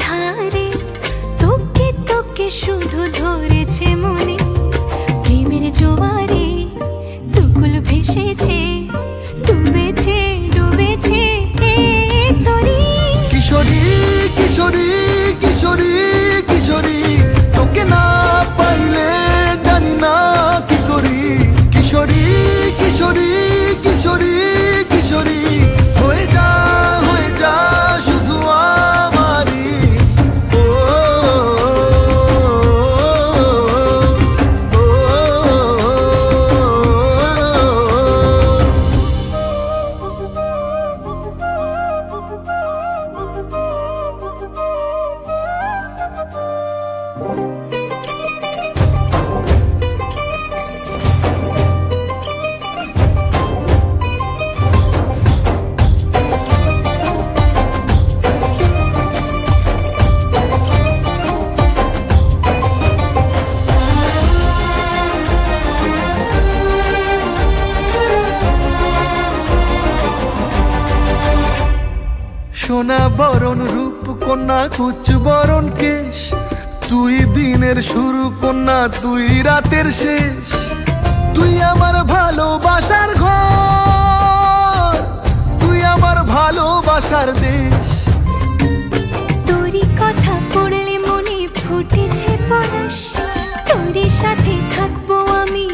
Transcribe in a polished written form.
ধারে তোকে তোকে শুধু ধরেছে মনে, প্রেমের জোয়ারে দুকুল ভেসেছে, ডুবেছে ডুবেছে তোরি। কিশোরী কিশোরী কিশোরী কিশোরী, তোকে না পাইলে জানি না কি করি। কিশোরী কিশোরী কিশোরী কিশোরী, হয়ে যা শুধু আমারই। ও সোনা বরণ রূপ কন্যা কুচ বরণ কেশ, তুই দিনের শুরু কন্যা তুই রাতের শেষ। তুই আমার ভালোবাসার ঘর, তুই আমার ভালোবাসার দেশ। তোরই কথা পড়লে মনে ফুটেছে পরশ, তোরই সাথে থাকবো আমি